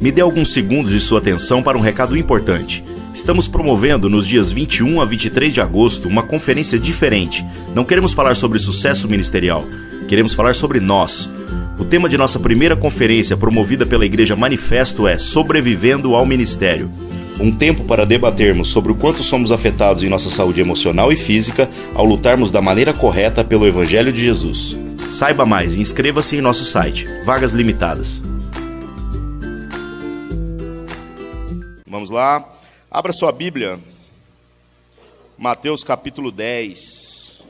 Me dê alguns segundos de sua atenção para um recado importante. Estamos promovendo nos dias 21 a 23 de agosto uma conferência diferente. Não queremos falar sobre sucesso ministerial, queremos falar sobre nós. O tema de nossa primeira conferência, promovida pela Igreja Manifesto, é Sobrevivendo ao Ministério. Um tempo para debatermos sobre o quanto somos afetados em nossa saúde emocional e física ao lutarmos da maneira correta pelo Evangelho de Jesus. Saiba mais e inscreva-se em nosso site. Vagas limitadas. Vamos lá. Abra sua Bíblia. Mateus capítulo 10.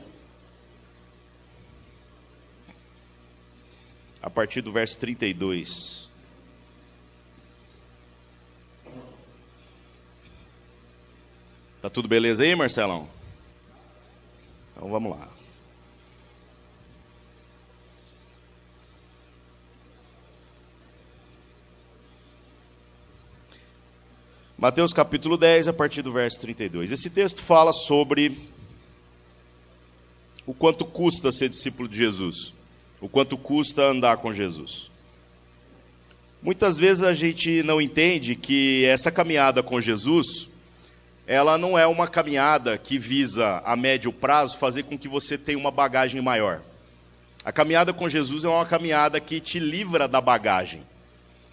A partir do verso 32. Tá tudo beleza aí, Marcelão? Então vamos lá. Mateus capítulo 10, a partir do verso 32. Esse texto fala sobre o quanto custa ser discípulo de Jesus, o quanto custa andar com Jesus. Muitas vezes a gente não entende que essa caminhada com Jesus, ela não é uma caminhada que visa a médio prazo fazer com que você tenha uma bagagem maior. A caminhada com Jesus é uma caminhada que te livra da bagagem.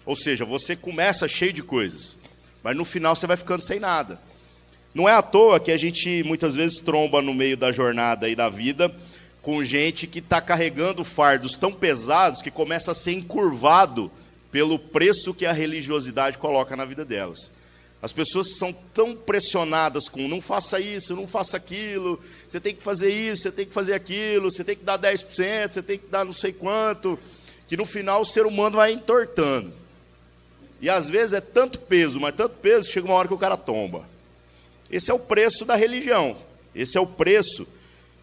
Ou seja, você começa cheio de coisas, mas no final você vai ficando sem nada. Não é à toa que a gente muitas vezes tromba no meio da jornada e da vida com gente que está carregando fardos tão pesados que começa a ser encurvado pelo preço que a religiosidade coloca na vida delas. As pessoas são tão pressionadas com não faça isso, não faça aquilo, você tem que fazer isso, você tem que fazer aquilo, você tem que dar 10%, você tem que dar não sei quanto, que no final o ser humano vai entortando. E às vezes é tanto peso, mas tanto peso, que chega uma hora que o cara tomba. Esse é o preço da religião. Esse é o preço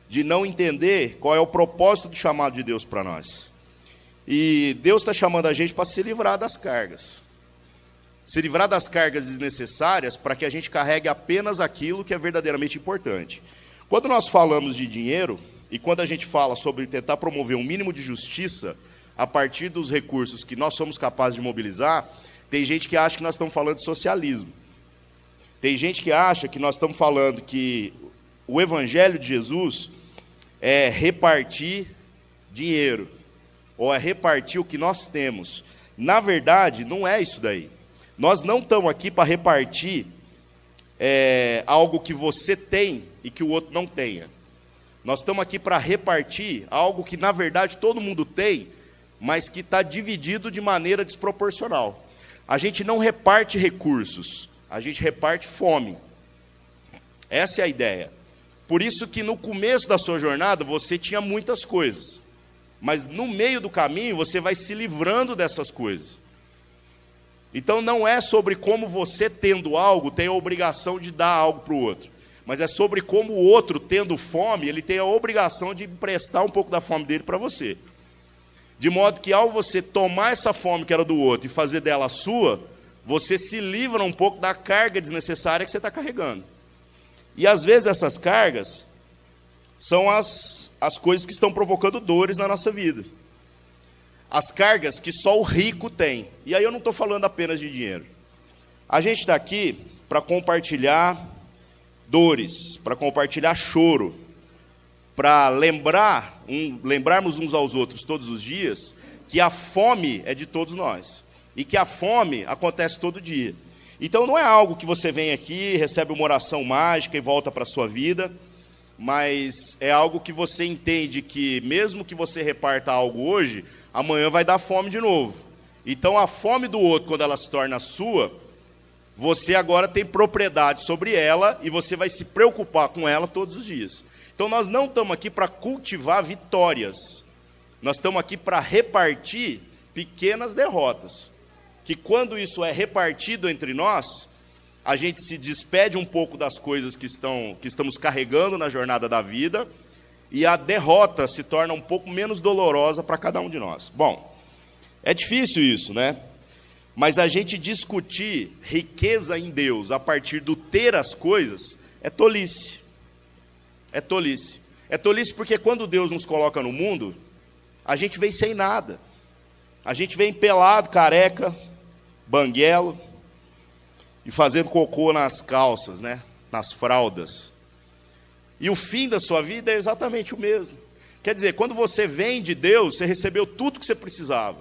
de não entender qual é o propósito do chamado de Deus para nós. E Deus está chamando a gente para se livrar das cargas. Se livrar das cargas desnecessárias para que a gente carregue apenas aquilo que é verdadeiramente importante. Quando nós falamos de dinheiro, e quando a gente fala sobre tentar promover um mínimo de justiça a partir dos recursos que nós somos capazes de mobilizar, tem gente que acha que nós estamos falando de socialismo. Tem gente que acha que nós estamos falando que o Evangelho de Jesus é repartir dinheiro, ou é repartir o que nós temos. Na verdade, não é isso daí. Nós não estamos aqui para repartir algo que você tem e que o outro não tenha. Nós estamos aqui para repartir algo que, na verdade, todo mundo tem, mas que está dividido de maneira desproporcional. A gente não reparte recursos, a gente reparte fome. Essa é a ideia. Por isso que no começo da sua jornada você tinha muitas coisas, mas no meio do caminho você vai se livrando dessas coisas. Então não é sobre como você, tendo algo, tem a obrigação de dar algo para o outro, mas é sobre como o outro, tendo fome, ele tem a obrigação de emprestar um pouco da fome dele para você. De modo que, ao você tomar essa fome que era do outro e fazer dela a sua, você se livra um pouco da carga desnecessária que você está carregando. E, às vezes, essas cargas são as coisas que estão provocando dores na nossa vida. As cargas que só o rico tem. E aí eu não estou falando apenas de dinheiro. A gente está aqui para compartilhar dores, para compartilhar choro, para lembrarmos uns aos outros todos os dias que a fome é de todos nós e que a fome acontece todo dia. Então não é algo que você vem aqui, recebe uma oração mágica e volta para a sua vida, mas é algo que você entende que mesmo que você reparta algo hoje, amanhã vai dar fome de novo. Então a fome do outro, quando ela se torna sua, você agora tem propriedade sobre ela e você vai se preocupar com ela todos os dias. Então nós não estamos aqui para cultivar vitórias, nós estamos aqui para repartir pequenas derrotas, que quando isso é repartido entre nós, a gente se despede um pouco das coisas que estamos carregando na jornada da vida, e a derrota se torna um pouco menos dolorosa para cada um de nós. Bom, é difícil isso, né? Mas a gente discutir riqueza em Deus a partir do ter as coisas é tolice. É tolice. É tolice porque quando Deus nos coloca no mundo, a gente vem sem nada. A gente vem pelado, careca, banguelo e fazendo cocô nas calças, né? Nas fraldas. E o fim da sua vida é exatamente o mesmo. Quer dizer, quando você vem de Deus, você recebeu tudo que você precisava.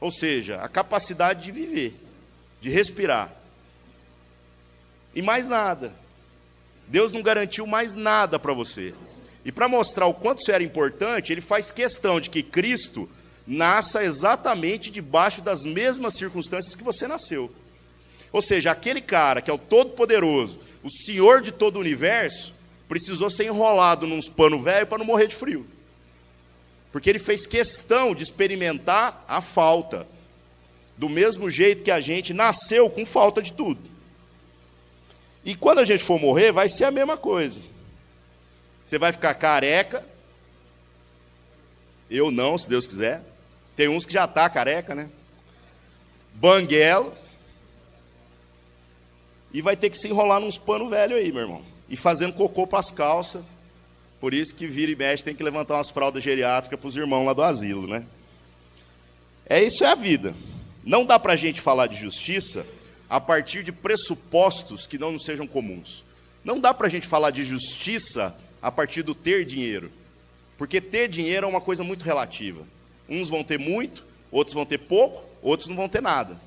Ou seja, a capacidade de viver, de respirar. E mais nada. Deus não garantiu mais nada para você. E para mostrar o quanto isso era importante, ele faz questão de que Cristo nasça exatamente debaixo das mesmas circunstâncias que você nasceu. Ou seja, aquele cara que é o Todo-Poderoso, o Senhor de todo o universo, precisou ser enrolado nos panos velhos para não morrer de frio. Porque ele fez questão de experimentar a falta. Do mesmo jeito que a gente nasceu com falta de tudo. E quando a gente for morrer, vai ser a mesma coisa. Você vai ficar careca. Eu não, se Deus quiser. Tem uns que já estão careca, né? Banguelo. E vai ter que se enrolar nos panos velhos aí, meu irmão. E fazendo cocô para as calças. Por isso que vira e mexe, tem que levantar umas fraldas geriátricas para os irmãos lá do asilo, né? Isso é a vida. Não dá para a gente falar de justiça a partir de pressupostos que não nos sejam comuns. Não dá para a gente falar de justiça a partir do ter dinheiro. Porque ter dinheiro é uma coisa muito relativa. Uns vão ter muito, outros vão ter pouco, outros não vão ter nada.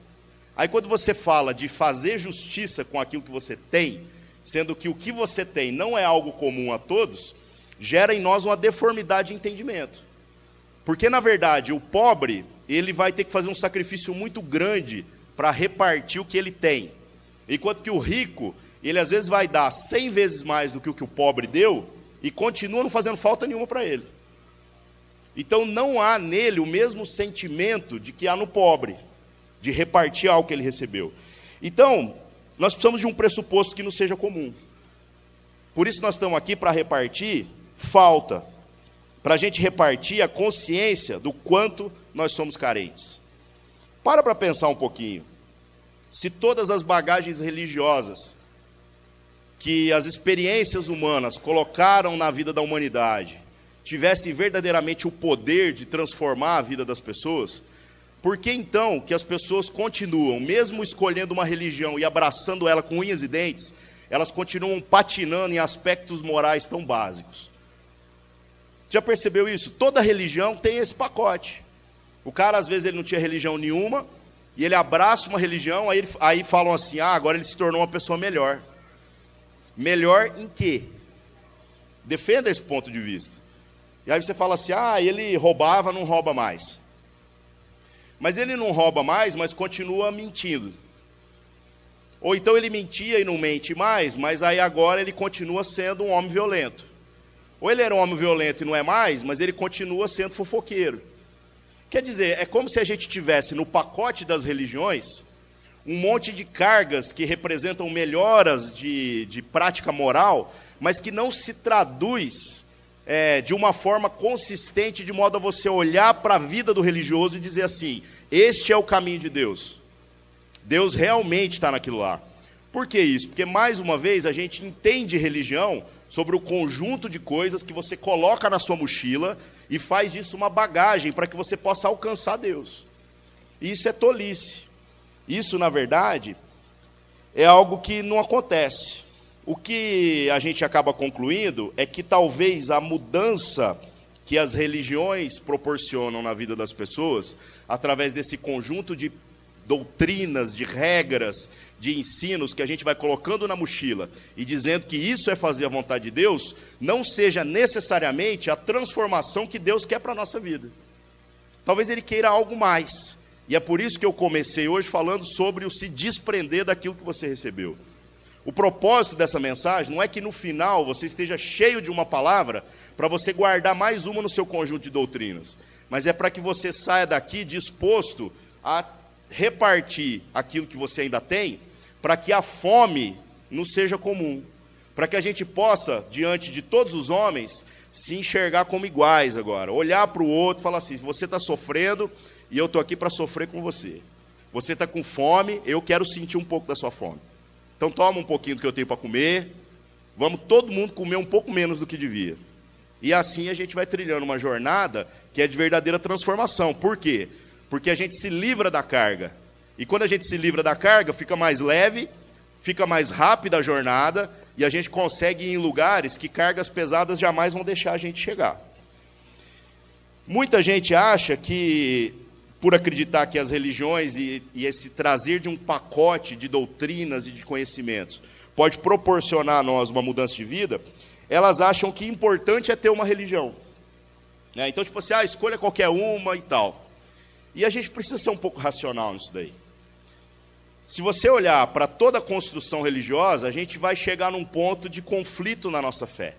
Aí quando você fala de fazer justiça com aquilo que você tem, sendo que o que você tem não é algo comum a todos, gera em nós uma deformidade de entendimento. Porque, na verdade, o pobre, ele vai ter que fazer um sacrifício muito grande para repartir o que ele tem. Enquanto que o rico, ele às vezes vai dar 100 vezes mais do que o pobre deu e continua não fazendo falta nenhuma para ele. Então, não há nele o mesmo sentimento de que há no pobre, de repartir algo que ele recebeu. Então, nós precisamos de um pressuposto que não seja comum. Por isso nós estamos aqui para repartir falta, para a gente repartir a consciência do quanto nós somos carentes. Para pensar um pouquinho. Se todas as bagagens religiosas que as experiências humanas colocaram na vida da humanidade tivessem verdadeiramente o poder de transformar a vida das pessoas, por que então que as pessoas continuam, mesmo escolhendo uma religião e abraçando ela com unhas e dentes, elas continuam patinando em aspectos morais tão básicos? Já percebeu isso? Toda religião tem esse pacote. O cara, às vezes, ele não tinha religião nenhuma, e ele abraça uma religião, aí falam assim, agora ele se tornou uma pessoa melhor. Melhor em quê? Defenda esse ponto de vista. E aí você fala assim, ele roubava, não rouba mais. Mas ele não rouba mais, mas continua mentindo. Ou então ele mentia e não mente mais, mas aí agora ele continua sendo um homem violento. Ou ele era um homem violento e não é mais, mas ele continua sendo fofoqueiro. Quer dizer, é como se a gente tivesse no pacote das religiões um monte de cargas que representam melhoras de prática moral, mas que não se traduz de uma forma consistente, de modo a você olhar para a vida do religioso e dizer assim, este é o caminho de Deus. Deus realmente está naquilo lá. Por que isso? Porque, mais uma vez, a gente entende religião sobre o conjunto de coisas que você coloca na sua mochila e faz disso uma bagagem para que você possa alcançar Deus. E isso é tolice. Isso, na verdade, é algo que não acontece. O que a gente acaba concluindo é que talvez a mudança que as religiões proporcionam na vida das pessoas, através desse conjunto de doutrinas, de regras, de ensinos que a gente vai colocando na mochila e dizendo que isso é fazer a vontade de Deus, não seja necessariamente a transformação que Deus quer para a nossa vida. Talvez Ele queira algo mais. E é por isso que eu comecei hoje falando sobre o se desprender daquilo que você recebeu. O propósito dessa mensagem não é que no final você esteja cheio de uma palavra para você guardar mais uma no seu conjunto de doutrinas, mas é para que você saia daqui disposto a repartir aquilo que você ainda tem, para que a fome não seja comum, para que a gente possa, diante de todos os homens, se enxergar como iguais agora, olhar para o outro e falar assim, você está sofrendo e eu estou aqui para sofrer com você. Você está com fome, eu quero sentir um pouco da sua fome. Então toma um pouquinho do que eu tenho para comer, vamos todo mundo comer um pouco menos do que devia. E assim a gente vai trilhando uma jornada que é de verdadeira transformação. Por quê? Porque a gente se livra da carga. E quando a gente se livra da carga, fica mais leve, fica mais rápida a jornada, e a gente consegue ir em lugares que cargas pesadas jamais vão deixar a gente chegar. Muita gente acha que, por acreditar que as religiões e esse trazer de um pacote de doutrinas e de conhecimentos pode proporcionar a nós uma mudança de vida, elas acham que importante é ter uma religião. Então, tipo assim, escolha qualquer uma e tal. E a gente precisa ser um pouco racional nisso daí. Se você olhar para toda a construção religiosa, a gente vai chegar num ponto de conflito na nossa fé.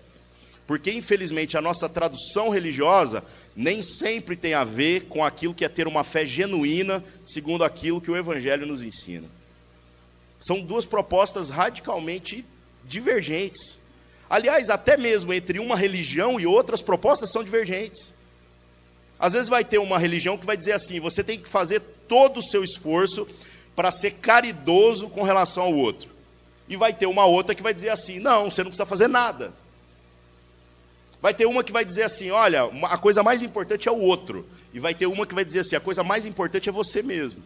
Porque, infelizmente, a nossa tradução religiosa nem sempre tem a ver com aquilo que é ter uma fé genuína, segundo aquilo que o Evangelho nos ensina. São duas propostas radicalmente divergentes. Aliás, até mesmo entre uma religião e outras propostas são divergentes. Às vezes vai ter uma religião que vai dizer assim, você tem que fazer todo o seu esforço para ser caridoso com relação ao outro. E vai ter uma outra que vai dizer assim, não, você não precisa fazer nada. Vai ter uma que vai dizer assim, olha, a coisa mais importante é o outro. E vai ter uma que vai dizer assim, a coisa mais importante é você mesmo.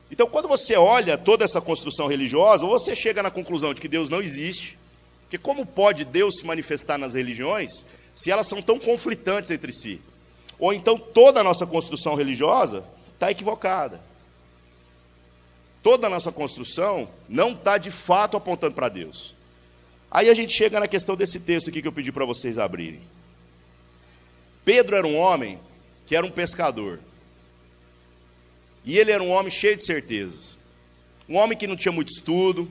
Então, quando você olha toda essa construção religiosa, você chega na conclusão de que Deus não existe, porque como pode Deus se manifestar nas religiões se elas são tão conflitantes entre si? Ou então toda a nossa construção religiosa está equivocada. Toda a nossa construção não está de fato apontando para Deus. Aí a gente chega na questão desse texto aqui que eu pedi para vocês abrirem. Pedro era um homem que era um pescador. E ele era um homem cheio de certezas. Um homem que não tinha muito estudo.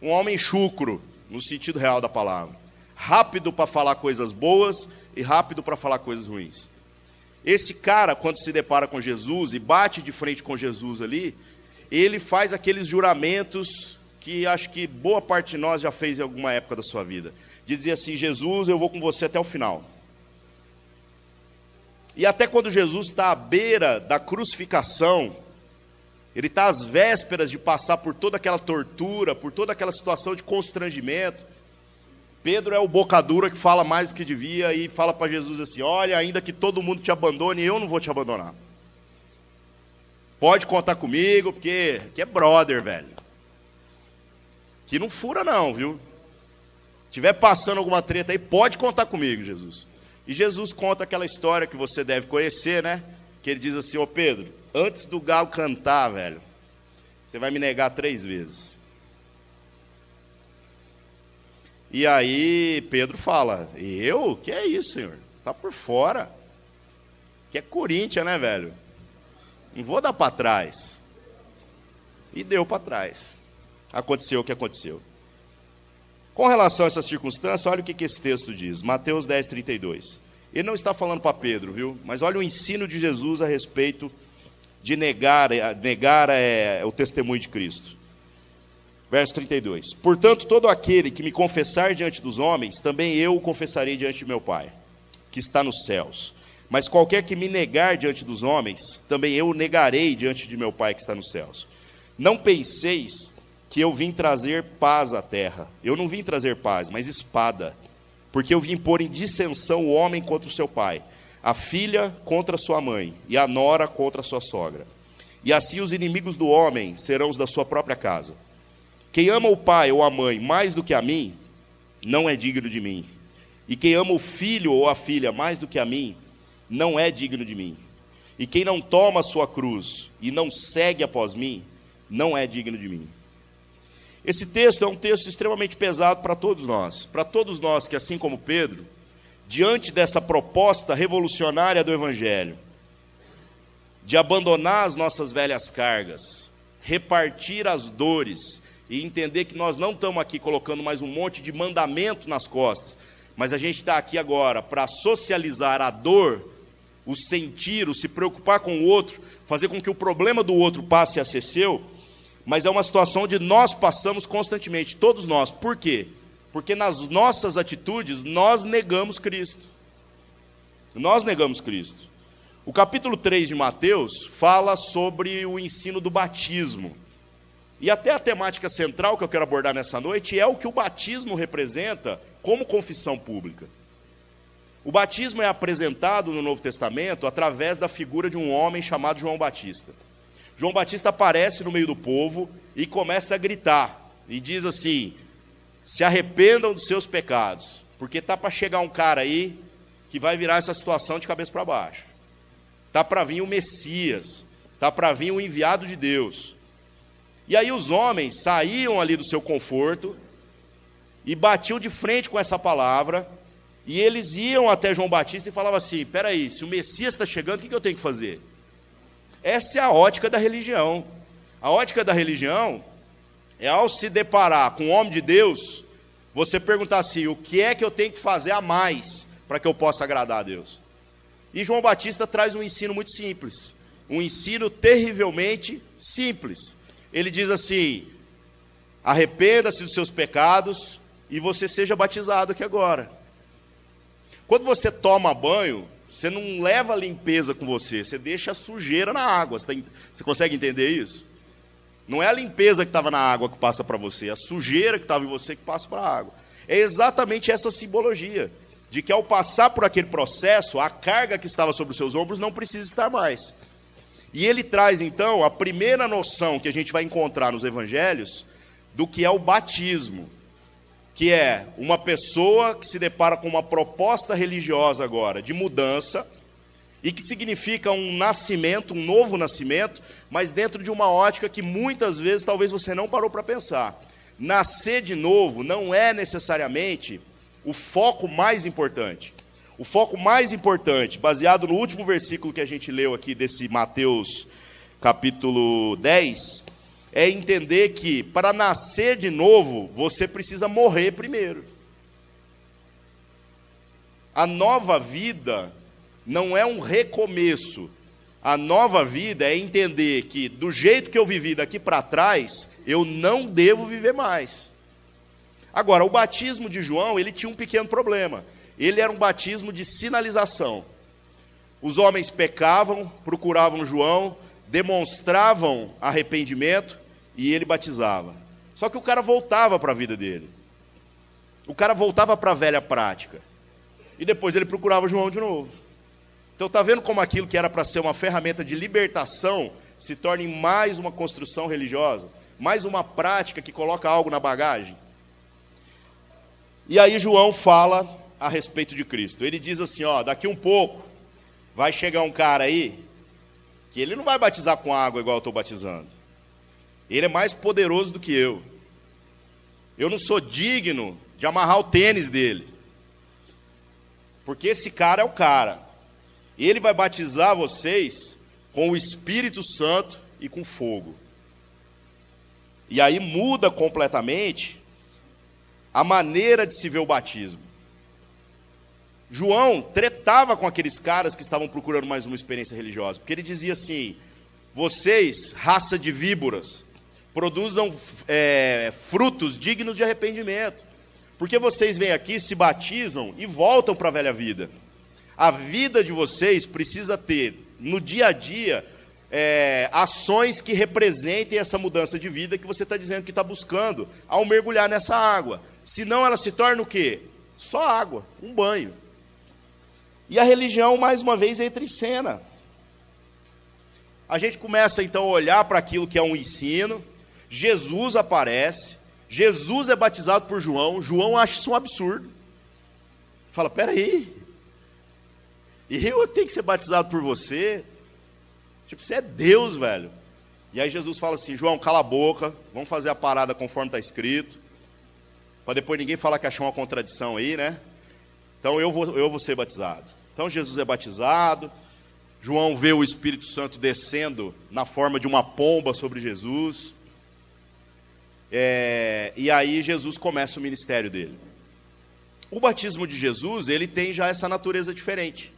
Um homem chucro, no sentido real da palavra. Rápido para falar coisas boas e rápido para falar coisas ruins. Esse cara, quando se depara com Jesus e bate de frente com Jesus ali, ele faz aqueles juramentos que acho que boa parte de nós já fez em alguma época da sua vida. De dizer assim, Jesus, eu vou com você até o final. E até quando Jesus está à beira da crucificação, ele está às vésperas de passar por toda aquela tortura, por toda aquela situação de constrangimento, Pedro é o boca dura que fala mais do que devia e fala para Jesus assim, olha, ainda que todo mundo te abandone, eu não vou te abandonar. Pode contar comigo, porque é brother, velho. Que não fura não, viu? Tiver passando alguma treta aí, pode contar comigo, Jesus. E Jesus conta aquela história que você deve conhecer, né? Que ele diz assim, ô Pedro, antes do galo cantar, velho, você vai me negar 3 vezes. E aí Pedro fala, eu? Que é isso, Senhor? Tá por fora. Que é Corinthians, né, velho? Não vou dar para trás. E deu para trás. Aconteceu o que aconteceu. Com relação a essa circunstância, olha o que esse texto diz. Mateus 10, 32. Ele não está falando para Pedro, viu? Mas olha o ensino de Jesus a respeito de negar o testemunho de Cristo. Verso 32. Portanto, todo aquele que me confessar diante dos homens, também eu o confessarei diante de meu Pai, que está nos céus. Mas qualquer que me negar diante dos homens, também eu o negarei diante de meu Pai que está nos céus. Não penseis que eu vim trazer paz à terra. Eu não vim trazer paz, mas espada. Porque eu vim pôr em dissensão o homem contra o seu pai, a filha contra a sua mãe, e a nora contra a sua sogra. E assim os inimigos do homem serão os da sua própria casa. Quem ama o pai ou a mãe mais do que a mim, não é digno de mim. E quem ama o filho ou a filha mais do que a mim, não é digno de mim. E quem não toma a sua cruz e não segue após mim, não é digno de mim. Esse texto é um texto extremamente pesado para todos nós que, assim como Pedro, diante dessa proposta revolucionária do Evangelho, de abandonar as nossas velhas cargas, repartir as dores e entender que nós não estamos aqui colocando mais um monte de mandamento nas costas, mas a gente está aqui agora para socializar a dor, o sentir, o se preocupar com o outro, fazer com que o problema do outro passe a ser seu, mas é uma situação onde nós passamos constantemente, todos nós. Por quê? Porque nas nossas atitudes nós negamos Cristo. Nós negamos Cristo. O capítulo 3 de Mateus fala sobre o ensino do batismo. E até a temática central que eu quero abordar nessa noite é o que o batismo representa como confissão pública. O batismo é apresentado no Novo Testamento através da figura de um homem chamado João Batista. João Batista aparece no meio do povo e começa a gritar. E diz assim: se arrependam dos seus pecados, porque está para chegar um cara aí que vai virar essa situação de cabeça para baixo. Está para vir o Messias, está para vir o enviado de Deus. E aí os homens saíam ali do seu conforto e batiam de frente com essa palavra, e eles iam até João Batista e falavam assim: espera aí, se o Messias está chegando, o que eu tenho que fazer? Essa é a ótica da religião. A ótica da religião é, ao se deparar com o homem de Deus, você perguntar assim: o que é que eu tenho que fazer a mais para que eu possa agradar a Deus? E João Batista traz um ensino muito simples, um ensino terrivelmente simples. Ele diz assim: arrependa-se dos seus pecados e você seja batizado aqui agora. Quando você toma banho, você não leva a limpeza com você, você deixa a sujeira na água. Você consegue entender isso? Não é a limpeza que estava na água que passa para você, é a sujeira que estava em você que passa para a água. É exatamente essa simbologia, de que ao passar por aquele processo, a carga que estava sobre os seus ombros não precisa estar mais. E ele traz, então, a primeira noção que a gente vai encontrar nos evangelhos do que é o batismo, que é uma pessoa que se depara com uma proposta religiosa agora, de mudança, e que significa um nascimento, um novo nascimento, mas dentro de uma ótica que muitas vezes talvez você não parou para pensar. Nascer de novo não é necessariamente o foco mais importante. O foco mais importante, baseado no último versículo que a gente leu aqui desse Mateus capítulo 10, é entender que para nascer de novo, você precisa morrer primeiro. A nova vida não é um recomeço. A nova vida é entender que do jeito que eu vivi daqui para trás, eu não devo viver mais. Agora, o batismo de João, ele tinha um pequeno problema. Ele era um batismo de sinalização. Os homens pecavam, procuravam João, demonstravam arrependimento e ele batizava. Só que o cara voltava para a vida dele. O cara voltava para a velha prática. E depois ele procurava João de novo. Então está vendo como aquilo que era para ser uma ferramenta de libertação se torna em mais uma construção religiosa? Mais uma prática que coloca algo na bagagem? E aí João fala a respeito de Cristo. Ele diz assim, ó, daqui um pouco vai chegar um cara aí que ele não vai batizar com água igual eu estou batizando. Ele é mais poderoso do que eu. Eu não sou digno de amarrar o tênis dele. Porque esse cara é o cara. Ele vai batizar vocês com o Espírito Santo e com fogo. E aí muda completamente a maneira de se ver o batismo. João tretava com aqueles caras que estavam procurando mais uma experiência religiosa, porque ele dizia assim: vocês, raça de víboras, produzam frutos dignos de arrependimento, porque vocês vêm aqui, se batizam e voltam para a velha vida. A vida de vocês precisa ter, no dia a dia, ações que representem essa mudança de vida que você está dizendo que está buscando ao mergulhar nessa água. Senão ela se torna o quê? Só água, um banho. E a religião, mais uma vez, entra em cena. A gente começa, então, a olhar para aquilo que é um ensino. Jesus aparece. Jesus é batizado por João. João acha isso um absurdo. Fala, peraí. E eu tenho que ser batizado por você? Tipo, você é Deus, velho. E aí Jesus fala assim, João, cala a boca. Vamos fazer a parada conforme está escrito. Para depois ninguém falar que achou uma contradição aí, né? Então eu vou ser batizado. Então Jesus é batizado. João vê o Espírito Santo descendo na forma de uma pomba sobre Jesus. E aí Jesus começa o ministério dele. O batismo de Jesus, ele tem já essa natureza diferente.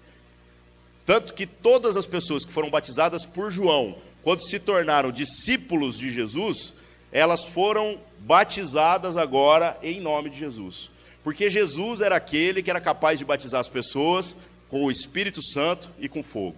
Tanto que todas as pessoas que foram batizadas por João, quando se tornaram discípulos de Jesus, elas foram batizadas agora em nome de Jesus. Porque Jesus era aquele que era capaz de batizar as pessoas com o Espírito Santo e com fogo.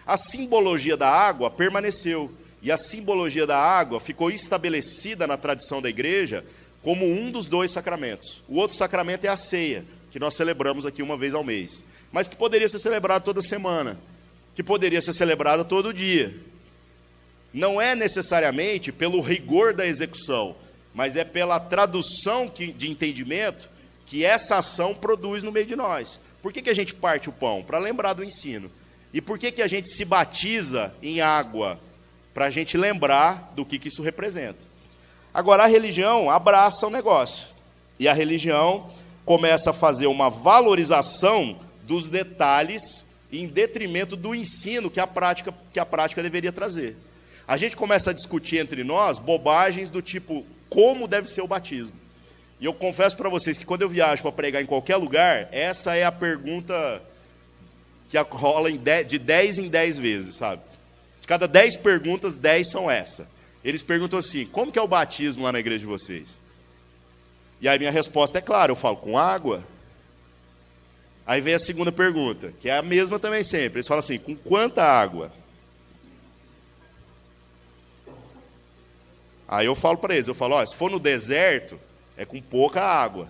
A simbologia da água permaneceu. E a simbologia da água ficou estabelecida na tradição da igreja como um dos dois sacramentos. O outro sacramento é a ceia, que nós celebramos aqui uma vez ao mês. Mas que poderia ser celebrado toda semana. Que poderia ser celebrado todo dia. não é necessariamente pelo rigor da execução, mas é pela tradução de entendimento que essa ação produz no meio de nós. Por que a gente parte o pão? Para lembrar do ensino. E por que a gente se batiza em água? Para a gente lembrar do que isso representa. Agora, a religião abraça o negócio. E a religião começa a fazer uma valorização dos detalhes em detrimento do ensino que a prática deveria trazer. A gente começa a discutir entre nós bobagens do tipo, como deve ser o batismo? E eu confesso para vocês que quando eu viajo para pregar em qualquer lugar, essa é a pergunta que rola de 10 em 10 vezes, sabe? De cada 10 perguntas, 10 são essa. Eles perguntam assim, como que é o batismo lá na igreja de vocês? E aí minha resposta é clara, eu falo, com água. Aí vem a segunda pergunta, que é a mesma também sempre. Eles falam assim, com quanta água? Aí eu falo para eles, ó, se for no deserto, é com pouca água.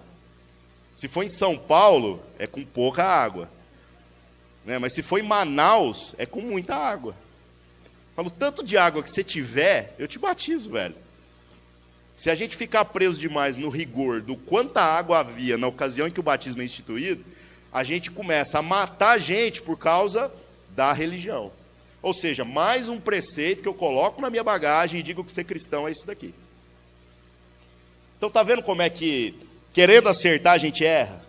Se for em São Paulo, é com pouca água. Né? Mas se for em Manaus, é com muita água. Falo, tanto de água que você tiver, eu te batizo, velho. Se a gente ficar preso demais no rigor do quanta água havia na ocasião em que o batismo é instituído, a gente começa a matar a gente por causa da religião. Ou seja, mais um preceito que eu coloco na minha bagagem e digo que ser cristão é isso daqui. Então está vendo como é que, querendo acertar, a gente erra?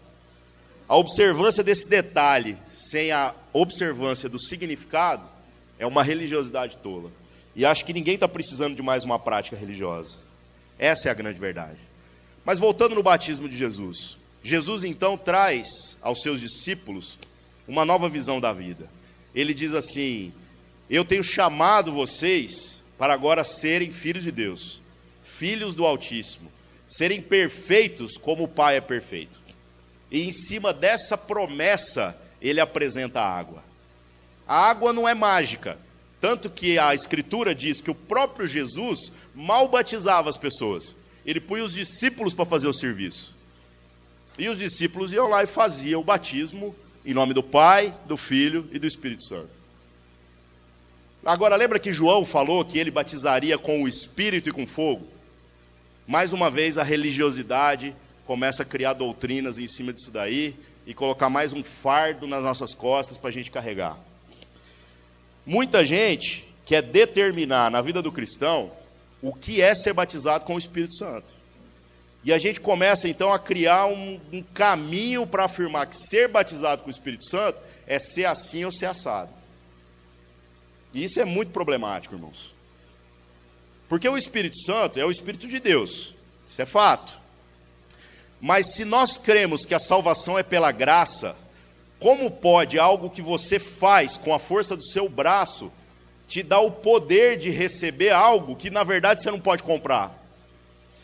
A observância desse detalhe, sem a observância do significado, é uma religiosidade tola. E acho que ninguém está precisando de mais uma prática religiosa. Essa é a grande verdade. Mas voltando no batismo de Jesus. Jesus, então, traz aos seus discípulos uma nova visão da vida. Ele diz assim, eu tenho chamado vocês para agora serem filhos de Deus, filhos do Altíssimo, serem perfeitos como o Pai é perfeito. E em cima dessa promessa, ele apresenta a água. A água não é mágica, tanto que a Escritura diz que o próprio Jesus mal batizava as pessoas. Ele punha os discípulos para fazer o serviço. E os discípulos iam lá e faziam o batismo em nome do Pai, do Filho e do Espírito Santo. Agora, lembra que João falou que ele batizaria com o Espírito e com fogo? Mais uma vez, a religiosidade começa a criar doutrinas em cima disso daí e colocar mais um fardo nas nossas costas para a gente carregar. Muita gente quer determinar na vida do cristão o que é ser batizado com o Espírito Santo. E a gente começa, então, a criar um caminho para afirmar que ser batizado com o Espírito Santo é ser assim ou ser assado. E isso é muito problemático, irmãos. Porque o Espírito Santo é o Espírito de Deus. Isso é fato. Mas se nós cremos que a salvação é pela graça, como pode algo que você faz com a força do seu braço te dar o poder de receber algo que, na verdade, você não pode comprar?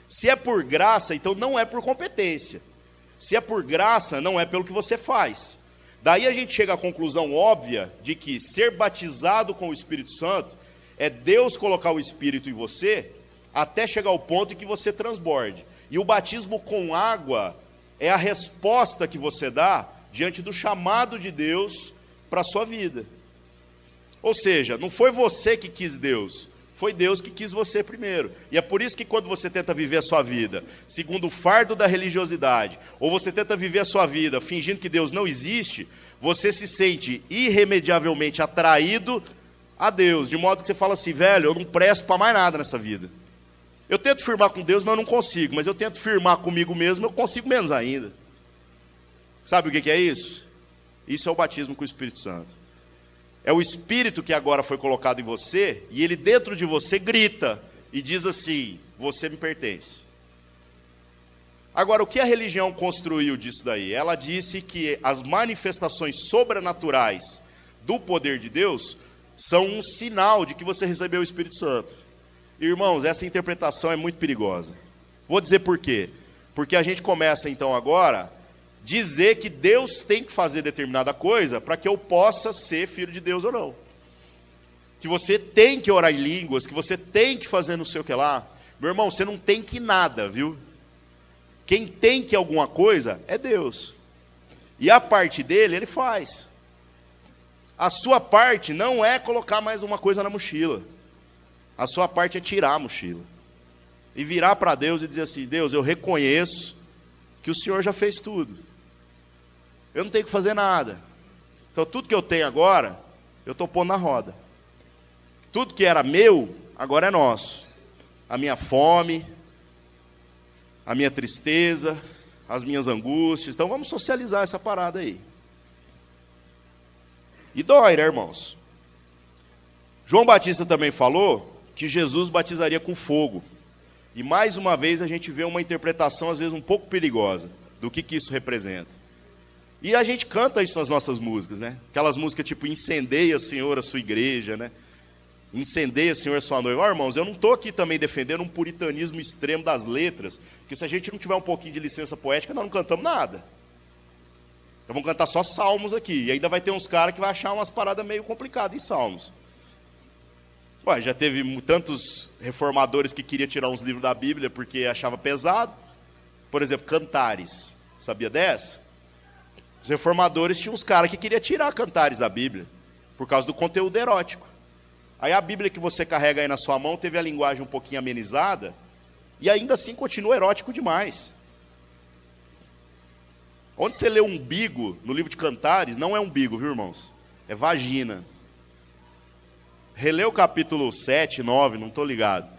Se é por graça, então não é por competência. Se é por graça, não é pelo que você faz. Daí a gente chega à conclusão óbvia de que ser batizado com o Espírito Santo é Deus colocar o Espírito em você até chegar ao ponto em que você transborde. E o batismo com água é a resposta que você dá diante do chamado de Deus para a sua vida. Ou seja, não foi você que quis Deus, foi Deus que quis você primeiro. E é por isso que quando você tenta viver a sua vida segundo o fardo da religiosidade, ou você tenta viver a sua vida fingindo que Deus não existe, você se sente irremediavelmente atraído a Deus, de modo que você fala assim, velho, eu não presto para mais nada nessa vida. Eu tento firmar com Deus, mas eu não consigo. Mas eu tento firmar comigo mesmo, eu consigo menos ainda. Sabe o que é isso? Isso é o batismo com o Espírito Santo. É o Espírito que agora foi colocado em você, e ele dentro de você grita e diz assim, você me pertence. Agora, o que a religião construiu disso daí? Ela disse que as manifestações sobrenaturais do poder de Deus são um sinal de que você recebeu o Espírito Santo. Irmãos, essa interpretação é muito perigosa. Vou dizer por quê. Porque a gente começa então agora dizer que Deus tem que fazer determinada coisa para que eu possa ser filho de Deus ou não. Que você tem que orar em línguas, que você tem que fazer não sei o que lá. Meu irmão, você não tem que nada, viu? Quem tem que alguma coisa é Deus. E a parte dele, ele faz. A sua parte não é colocar mais uma coisa na mochila. A sua parte é tirar a mochila. E virar para Deus e dizer assim: Deus, eu reconheço que o Senhor já fez tudo. Eu não tenho que fazer nada. Então tudo que eu tenho agora, eu estou pondo na roda. Tudo que era meu, agora é nosso. A minha fome, a minha tristeza, as minhas angústias. Então vamos socializar essa parada aí. E dói, né, irmãos? João Batista também falou que Jesus batizaria com fogo. E mais uma vez a gente vê uma interpretação às vezes um pouco perigosa do que isso representa. E a gente canta isso nas nossas músicas, né? Aquelas músicas tipo incendeia, Senhor, a sua igreja, né? Incendeia, Senhor, a sua noiva. Irmãos, eu não estou aqui também defendendo um puritanismo extremo das letras, porque se a gente não tiver um pouquinho de licença poética, nós não cantamos nada. Então vamos cantar só salmos aqui. E ainda vai ter uns caras que vão achar umas paradas meio complicadas em salmos. Ué, já teve tantos reformadores que queriam tirar uns livros da Bíblia porque achava pesado. Por exemplo, Cantares. Sabia dessa? Os reformadores tinham uns caras que queriam tirar Cantares da Bíblia por causa do conteúdo erótico. Aí a Bíblia que você carrega aí na sua mão teve a linguagem um pouquinho amenizada e ainda assim continua erótico demais. Onde você lê umbigo no livro de Cantares, não é umbigo, viu, irmãos? É vagina. Relê o capítulo 7, 9, não estou ligado.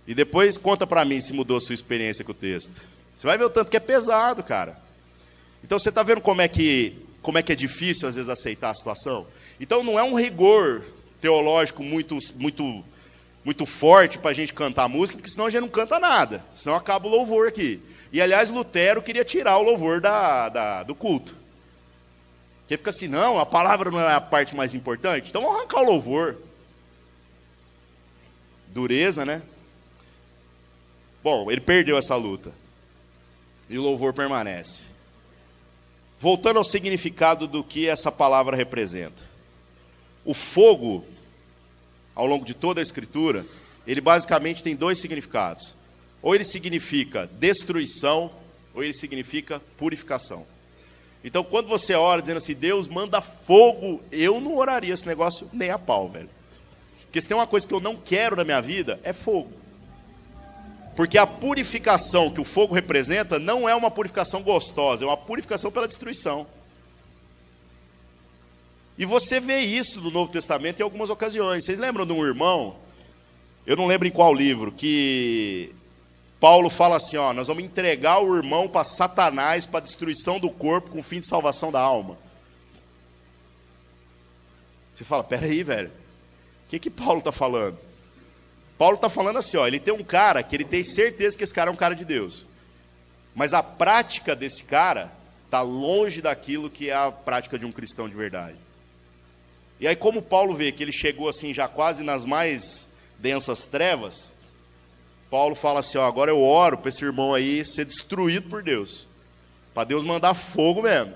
E depois conta para mim se mudou a sua experiência com o texto. Você vai ver o tanto que é pesado, cara. Então você está vendo como é que é difícil às vezes aceitar a situação? Então não é um rigor teológico muito forte para a gente cantar música, porque senão a gente não canta nada. Senão acaba o louvor aqui. E aliás, Lutero queria tirar o louvor do culto. Porque fica assim, não, a palavra não é a parte mais importante, então vamos arrancar o louvor. Dureza, né? Bom, ele perdeu essa luta. E o louvor permanece. Voltando ao significado do que essa palavra representa. O fogo, ao longo de toda a Escritura, ele basicamente tem dois significados. Ou ele significa destruição, ou ele significa purificação. Então, quando você ora dizendo assim, Deus manda fogo, eu não oraria esse negócio nem a pau, velho. Porque se tem uma coisa que eu não quero na minha vida, é fogo. Porque a purificação que o fogo representa não é uma purificação gostosa, é uma purificação pela destruição. E você vê isso no Novo Testamento em algumas ocasiões. Vocês lembram de um irmão, eu não lembro em qual livro, que Paulo fala assim, ó, nós vamos entregar o irmão para Satanás, para a destruição do corpo, com o fim de salvação da alma. Você fala, peraí, velho, o que Paulo está falando? Paulo está falando assim, ó, ele tem um cara que ele tem certeza que esse cara é um cara de Deus. Mas a prática desse cara está longe daquilo que é a prática de um cristão de verdade. E aí, como Paulo vê que ele chegou assim já quase nas mais densas trevas, Paulo fala assim, ó, agora eu oro para esse irmão aí ser destruído por Deus. Para Deus mandar fogo mesmo.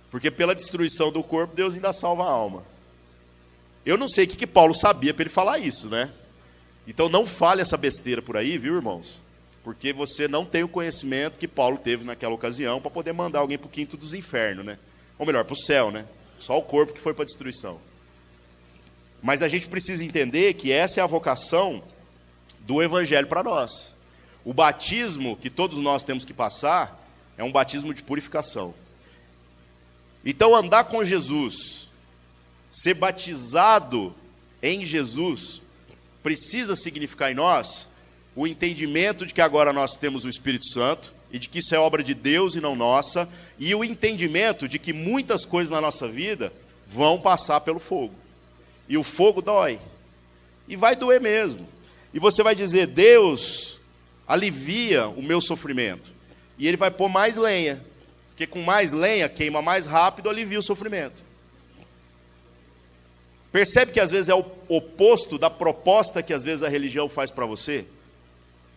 Porque pela destruição do corpo, Deus ainda salva a alma. Eu não sei o que Paulo sabia para ele falar isso, né? Então não fale essa besteira por aí, viu, irmãos? Porque você não tem o conhecimento que Paulo teve naquela ocasião para poder mandar alguém para o quinto dos infernos, né? Ou melhor, para o céu, né? Só o corpo que foi para a destruição. Mas a gente precisa entender que essa é a vocação do Evangelho para nós. O batismo que todos nós temos que passar é um batismo de purificação. Então andar com Jesus, ser batizado em Jesus, precisa significar em nós o entendimento de que agora nós temos o Espírito Santo e de que isso é obra de Deus e não nossa, e o entendimento de que muitas coisas na nossa vida vão passar pelo fogo. E o fogo dói. E vai doer mesmo. E você vai dizer, Deus alivia o meu sofrimento. E Ele vai pôr mais lenha. Porque com mais lenha, queima mais rápido, alivia o sofrimento. Percebe que às vezes é o oposto da proposta que às vezes a religião faz para você?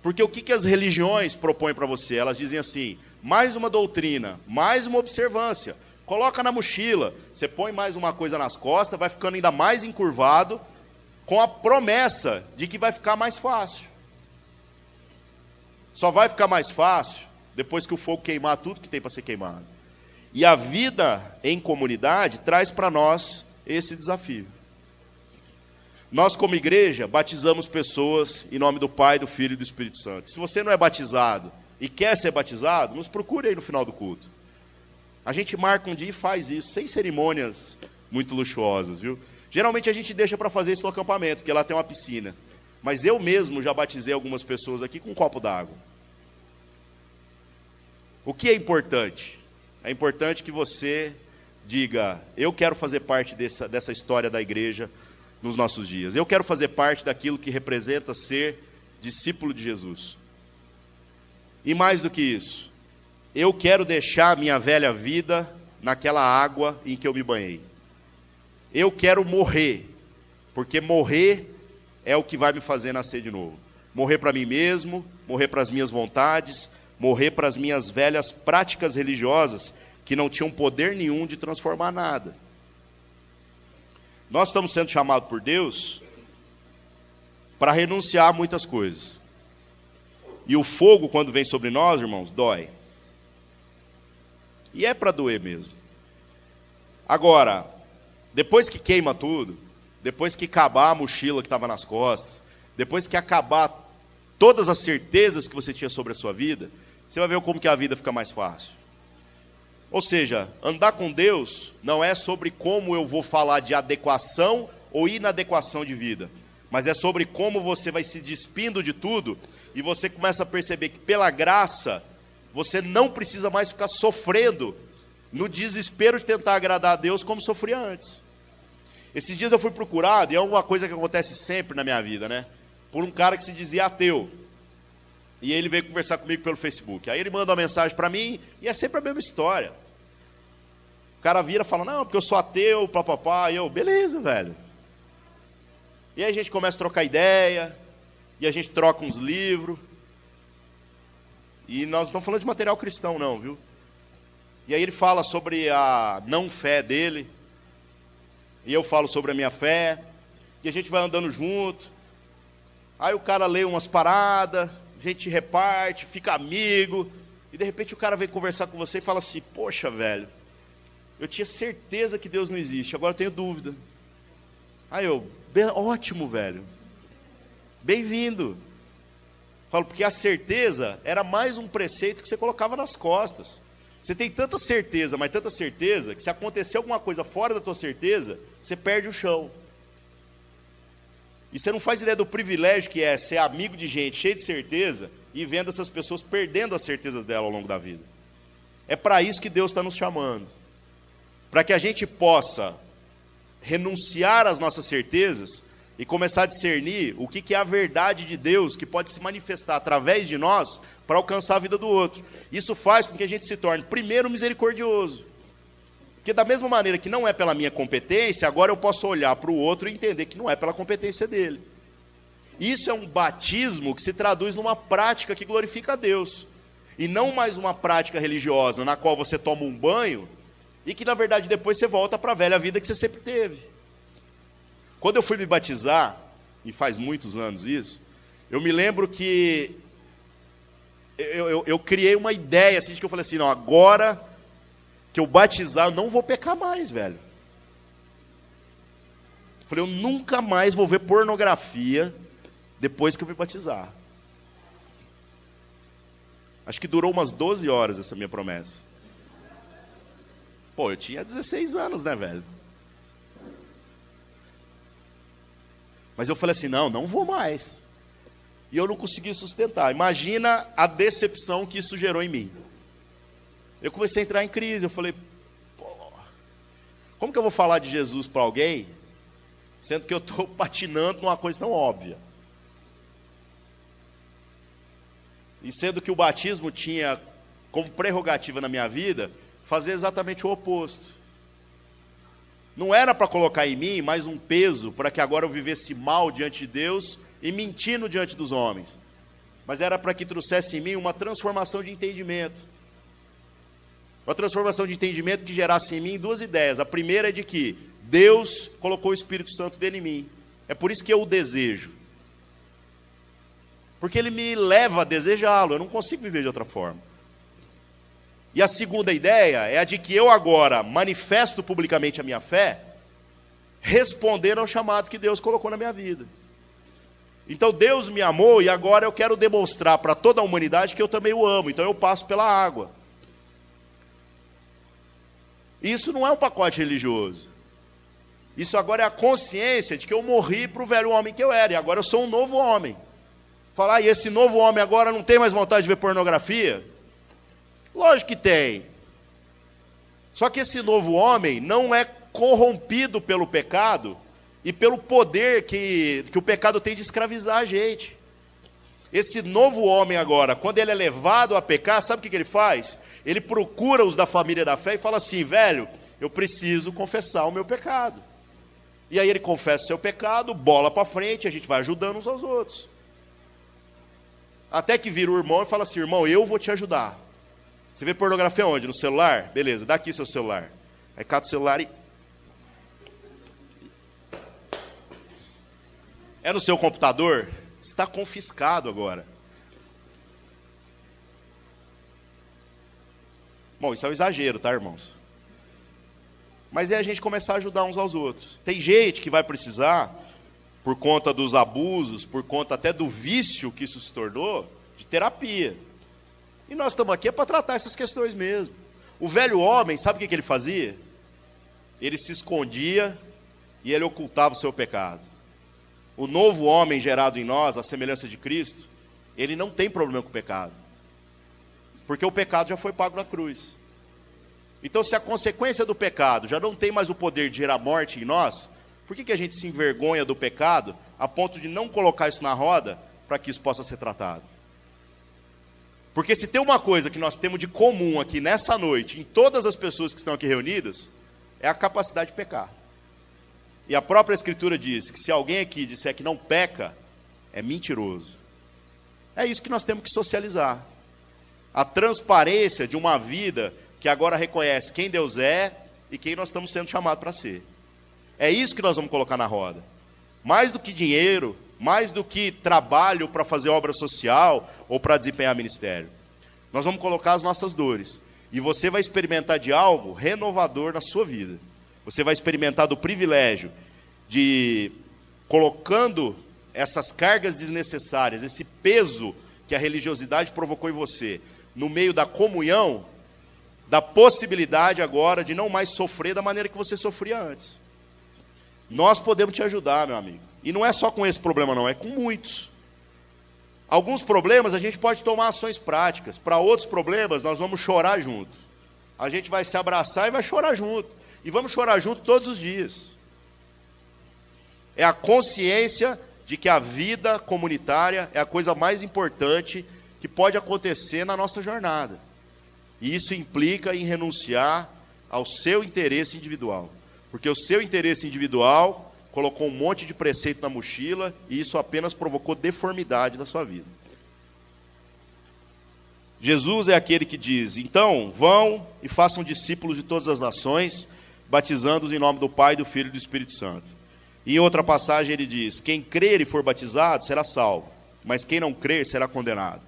Porque o que as religiões propõem para você? Elas dizem assim, mais uma doutrina, mais uma observância, coloca na mochila, você põe mais uma coisa nas costas, vai ficando ainda mais encurvado, com a promessa de que vai ficar mais fácil. Só vai ficar mais fácil depois que o fogo queimar tudo que tem para ser queimado. E a vida em comunidade traz para nós esse desafio. Nós, como igreja, batizamos pessoas em nome do Pai, do Filho e do Espírito Santo. Se você não é batizado e quer ser batizado, nos procure aí no final do culto. A gente marca um dia e faz isso, sem cerimônias muito luxuosas, viu? Geralmente a gente deixa para fazer isso no acampamento, porque lá tem uma piscina. Mas eu mesmo já batizei algumas pessoas aqui com um copo d'água. O que é importante? É importante que você diga, eu quero fazer parte dessa história da igreja nos nossos dias. Eu quero fazer parte daquilo que representa ser discípulo de Jesus. E mais do que isso, eu quero deixar a minha velha vida naquela água em que eu me banhei. Eu quero morrer, porque morrer é o que vai me fazer nascer de novo. Morrer para mim mesmo, morrer para as minhas vontades, morrer para as minhas velhas práticas religiosas que não tinham poder nenhum de transformar nada. Nós estamos sendo chamados por Deus para renunciar a muitas coisas. E o fogo, quando vem sobre nós, irmãos, dói. E é para doer mesmo. Agora, depois que queima tudo, depois que acabar a mochila que estava nas costas, depois que acabar todas as certezas que você tinha sobre a sua vida, você vai ver como que a vida fica mais fácil. Ou seja, andar com Deus não é sobre como eu vou falar de adequação ou inadequação de vida, mas é sobre como você vai se despindo de tudo e você começa a perceber que pela graça você não precisa mais ficar sofrendo no desespero de tentar agradar a Deus como sofria antes. Esses dias eu fui procurado, e é uma coisa que acontece sempre na minha vida, né? Por um cara que se dizia ateu. E ele veio conversar comigo pelo Facebook. Aí ele manda uma mensagem para mim, e é sempre a mesma história. O cara vira e fala, não, porque eu sou ateu, papapá. E eu, beleza, velho. E aí a gente começa a trocar ideia, e a gente troca uns livros. E nós não estamos falando de material cristão, não, viu? E aí ele fala sobre a não fé dele, e eu falo sobre a minha fé, e a gente vai andando junto. Aí o cara lê umas paradas, a gente reparte, fica amigo, e de repente o cara vem conversar com você e fala assim, poxa, velho, eu tinha certeza que Deus não existe, agora eu tenho dúvida. Aí eu, ótimo, velho, bem-vindo. Falo, porque a certeza era mais um preceito que você colocava nas costas. Você tem tanta certeza, mas tanta certeza, que se acontecer alguma coisa fora da tua certeza, você perde o chão. E você não faz ideia do privilégio que é ser amigo de gente cheia de certeza e vendo essas pessoas perdendo as certezas dela ao longo da vida. É para isso que Deus está nos chamando. Para que a gente possa renunciar às nossas certezas e começar a discernir o que é a verdade de Deus que pode se manifestar através de nós para alcançar a vida do outro. Isso faz com que a gente se torne, primeiro, misericordioso. Porque da mesma maneira que não é pela minha competência, agora eu posso olhar para o outro e entender que não é pela competência dele. Isso é um batismo que se traduz numa prática que glorifica a Deus. E não mais uma prática religiosa na qual você toma um banho e que na verdade depois você volta para a velha vida que você sempre teve. Quando eu fui me batizar, e faz muitos anos isso, eu me lembro que eu criei uma ideia assim, de que eu falei assim, não, agora que eu batizar, eu não vou pecar mais, velho. Eu falei, eu nunca mais vou ver pornografia depois que eu me batizar. Acho que durou umas 12 horas essa minha promessa. Pô, eu tinha 16 anos, né, velho? Mas eu falei assim, não vou mais. E eu não consegui sustentar. Imagina a decepção que isso gerou em mim. Eu comecei a entrar em crise, eu falei, pô, como que eu vou falar de Jesus para alguém, sendo que eu estou patinando numa coisa tão óbvia? E sendo que o batismo tinha como prerrogativa na minha vida, fazer exatamente o oposto. Não era para colocar em mim mais um peso, para que agora eu vivesse mal diante de Deus e mentindo diante dos homens. Mas era para que trouxesse em mim uma transformação de entendimento. Uma transformação de entendimento que gerasse em mim duas ideias. A primeira é de que Deus colocou o Espírito Santo dele em mim. É por isso que eu o desejo. Porque ele me leva a desejá-lo. Eu não consigo viver de outra forma. E a segunda ideia é a de que eu agora manifesto publicamente a minha fé, responder ao chamado que Deus colocou na minha vida. Então Deus me amou e agora eu quero demonstrar para toda a humanidade que eu também o amo. Então eu passo pela água. Isso não é um pacote religioso. Isso agora é a consciência de que eu morri para o velho homem que eu era. E agora eu sou um novo homem. Falar, e esse novo homem agora não tem mais vontade de ver pornografia? Lógico que tem. Só que esse novo homem não é corrompido pelo pecado e pelo poder que o pecado tem de escravizar a gente. Esse novo homem agora, quando ele é levado a pecar, sabe o que ele faz? Ele procura os da família da fé e fala assim, velho, eu preciso confessar o meu pecado. E aí ele confessa o seu pecado, bola para frente, a gente vai ajudando uns aos outros. Até que vira o irmão e fala assim, irmão, eu vou te ajudar. Você vê pornografia onde? No celular? Beleza, dá aqui seu celular. Aí cata o celular e... É no seu computador? Está confiscado agora. Bom, isso é um exagero, tá, irmãos? Mas é a gente começar a ajudar uns aos outros. Tem gente que vai precisar, por conta dos abusos, por conta até do vício que isso se tornou, de terapia. E nós estamos aqui para tratar essas questões mesmo. O velho homem, sabe o que ele fazia? Ele se escondia e ele ocultava o seu pecado. O novo homem gerado em nós, a semelhança de Cristo, ele não tem problema com o pecado. Porque o pecado já foi pago na cruz. Então, se a consequência do pecado já não tem mais o poder de gerar morte em nós, por que a gente se envergonha do pecado a ponto de não colocar isso na roda para que isso possa ser tratado? Porque se tem uma coisa que nós temos de comum aqui nessa noite, em todas as pessoas que estão aqui reunidas, é a capacidade de pecar. E a própria Escritura diz que se alguém aqui disser que não peca, é mentiroso. É isso que nós temos que socializar. A transparência de uma vida que agora reconhece quem Deus é e quem nós estamos sendo chamados para ser. É isso que nós vamos colocar na roda. Mais do que dinheiro, mais do que trabalho para fazer obra social ou para desempenhar ministério. Nós vamos colocar as nossas dores. E você vai experimentar de algo renovador na sua vida. Você vai experimentar do privilégio de, colocando essas cargas desnecessárias, esse peso que a religiosidade provocou em você, no meio da comunhão, da possibilidade agora de não mais sofrer da maneira que você sofria antes. Nós podemos te ajudar, meu amigo. E não é só com esse problema não, é com muitos. Alguns problemas a gente pode tomar ações práticas. Para outros problemas nós vamos chorar junto. A gente vai se abraçar e vai chorar junto. E vamos chorar junto todos os dias. É a consciência de que a vida comunitária é a coisa mais importante que pode acontecer na nossa jornada. E isso implica em renunciar ao seu interesse individual. Porque o seu interesse individual colocou um monte de preceito na mochila e isso apenas provocou deformidade na sua vida. Jesus é aquele que diz, então, vão e façam discípulos de todas as nações, batizando-os em nome do Pai, do Filho e do Espírito Santo. E em outra passagem ele diz, quem crer e for batizado será salvo, mas quem não crer será condenado.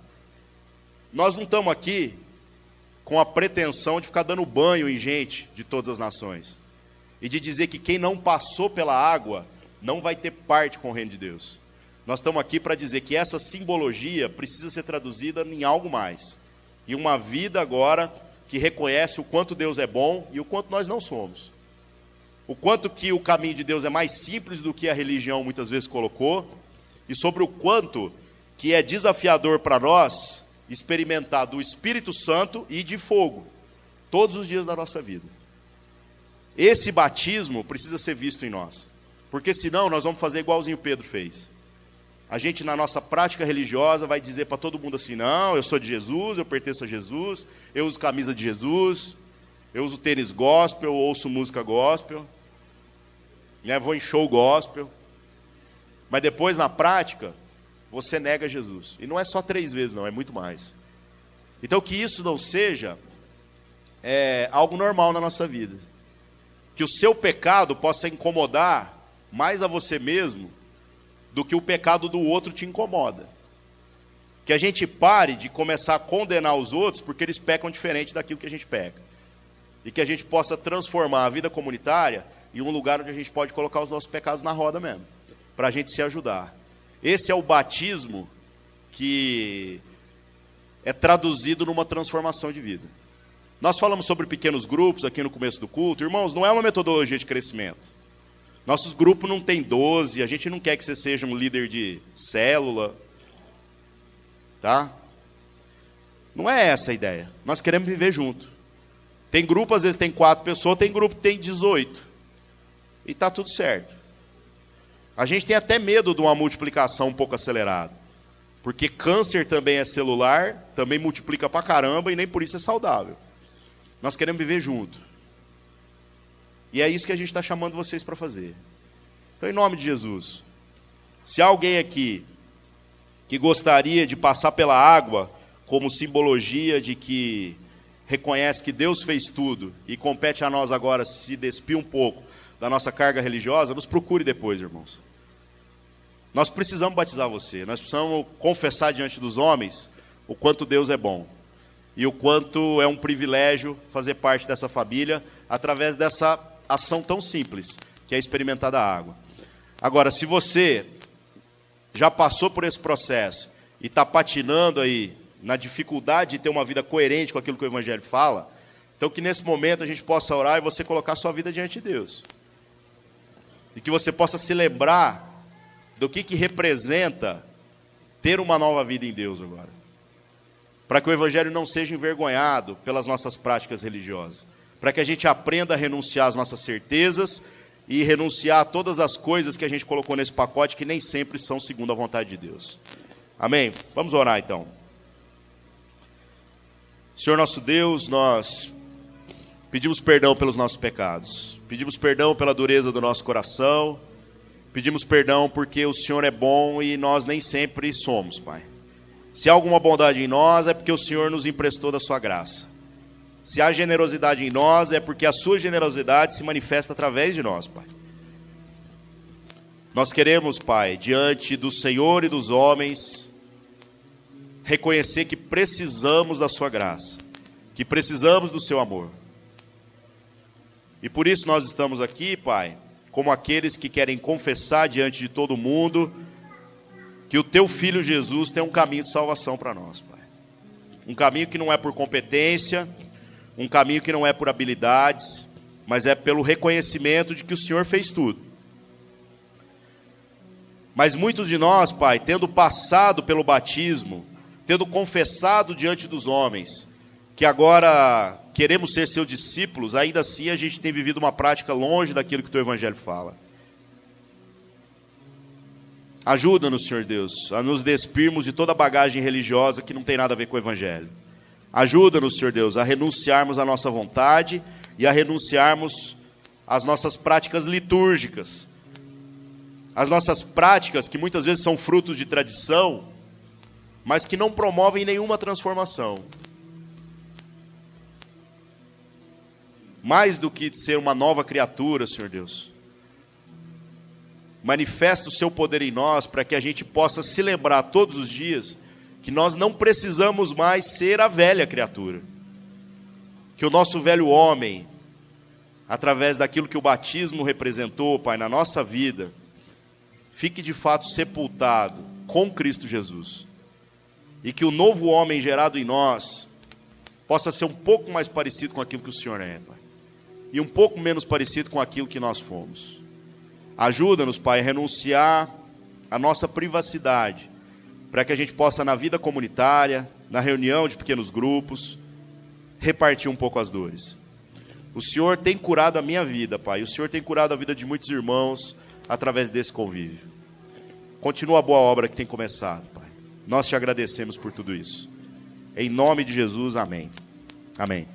Nós não estamos aqui com a pretensão de ficar dando banho em gente de todas as nações. E de dizer que quem não passou pela água não vai ter parte com o reino de Deus. Nós estamos aqui para dizer que essa simbologia precisa ser traduzida em algo mais. Em uma vida agora que reconhece o quanto Deus é bom e o quanto nós não somos. O quanto que o caminho de Deus é mais simples do que a religião muitas vezes colocou. E sobre o quanto que é desafiador para nós experimentar do Espírito Santo e de fogo todos os dias da nossa vida. Esse batismo precisa ser visto em nós, porque senão nós vamos fazer igualzinho Pedro fez. A gente na nossa prática religiosa vai dizer para todo mundo assim, não, eu sou de Jesus, eu pertenço a Jesus, eu uso camisa de Jesus, eu uso tênis gospel, eu ouço música gospel, vou em show gospel, mas depois na prática, você nega Jesus. E não é só 3 vezes não, é muito mais. Então que isso não seja algo normal na nossa vida. Que o seu pecado possa incomodar mais a você mesmo do que o pecado do outro te incomoda. Que a gente pare de começar a condenar os outros porque eles pecam diferente daquilo que a gente peca. E que a gente possa transformar a vida comunitária e um lugar onde a gente pode colocar os nossos pecados na roda mesmo, para a gente se ajudar. Esse é o batismo que é traduzido numa transformação de vida. Nós falamos sobre pequenos grupos aqui no começo do culto. Irmãos, não é uma metodologia de crescimento. Nossos grupos não tem 12, a gente não quer que você seja um líder de célula, tá? Não é essa a ideia. Nós queremos viver junto. Tem grupo, às vezes tem 4 pessoas, tem grupo que tem 18. E está tudo certo. A gente tem até medo de uma multiplicação um pouco acelerada. Porque câncer também é celular, também multiplica pra caramba e nem por isso é saudável. Nós queremos viver junto. E é isso que a gente está chamando vocês para fazer. Então, em nome de Jesus, se há alguém aqui que gostaria de passar pela água como simbologia de que reconhece que Deus fez tudo e compete a nós agora se despir um pouco da nossa carga religiosa, nos procure depois, irmãos. Nós precisamos batizar você, nós precisamos confessar diante dos homens o quanto Deus é bom e o quanto é um privilégio fazer parte dessa família através dessa ação tão simples, que é experimentar da água. Agora, se você já passou por esse processo e está patinando aí na dificuldade de ter uma vida coerente com aquilo que o Evangelho fala, então que nesse momento a gente possa orar e você colocar a sua vida diante de Deus. E que você possa se lembrar do que representa ter uma nova vida em Deus agora. Para que o Evangelho não seja envergonhado pelas nossas práticas religiosas. Para que a gente aprenda a renunciar às nossas certezas e renunciar a todas as coisas que a gente colocou nesse pacote que nem sempre são segundo a vontade de Deus. Amém? Vamos orar então. Senhor nosso Deus, nós pedimos perdão pelos nossos pecados. Pedimos perdão pela dureza do nosso coração. Pedimos perdão porque o Senhor é bom e nós nem sempre somos, Pai. Se há alguma bondade em nós, é porque o Senhor nos emprestou da sua graça. Se há generosidade em nós, é porque a sua generosidade se manifesta através de nós, Pai. Nós queremos, Pai, diante do Senhor e dos homens, reconhecer que precisamos da sua graça, que precisamos do seu amor. E por isso nós estamos aqui, Pai, como aqueles que querem confessar diante de todo mundo que o teu Filho Jesus tem um caminho de salvação para nós, Pai. Um caminho que não é por competência, um caminho que não é por habilidades, mas é pelo reconhecimento de que o Senhor fez tudo. Mas muitos de nós, Pai, tendo passado pelo batismo, tendo confessado diante dos homens, que agora queremos ser seus discípulos, ainda assim a gente tem vivido uma prática longe daquilo que o teu Evangelho fala. Ajuda-nos, Senhor Deus, a nos despirmos de toda a bagagem religiosa que não tem nada a ver com o Evangelho. Ajuda-nos, Senhor Deus, a renunciarmos à nossa vontade e a renunciarmos às nossas práticas litúrgicas. As nossas práticas, que muitas vezes são frutos de tradição, mas que não promovem nenhuma transformação. Mais do que ser uma nova criatura, Senhor Deus, manifesta o seu poder em nós para que a gente possa se lembrar todos os dias que nós não precisamos mais ser a velha criatura. Que o nosso velho homem, através daquilo que o batismo representou, Pai, na nossa vida, fique de fato sepultado com Cristo Jesus. E que o novo homem gerado em nós possa ser um pouco mais parecido com aquilo que o Senhor é, Pai. E um pouco menos parecido com aquilo que nós fomos. Ajuda-nos, Pai, a renunciar à nossa privacidade, para que a gente possa, na vida comunitária, na reunião de pequenos grupos, repartir um pouco as dores. O Senhor tem curado a minha vida, Pai. O Senhor tem curado a vida de muitos irmãos através desse convívio. Continua a boa obra que tem começado, Pai. Nós te agradecemos por tudo isso. Em nome de Jesus, amém. Amém.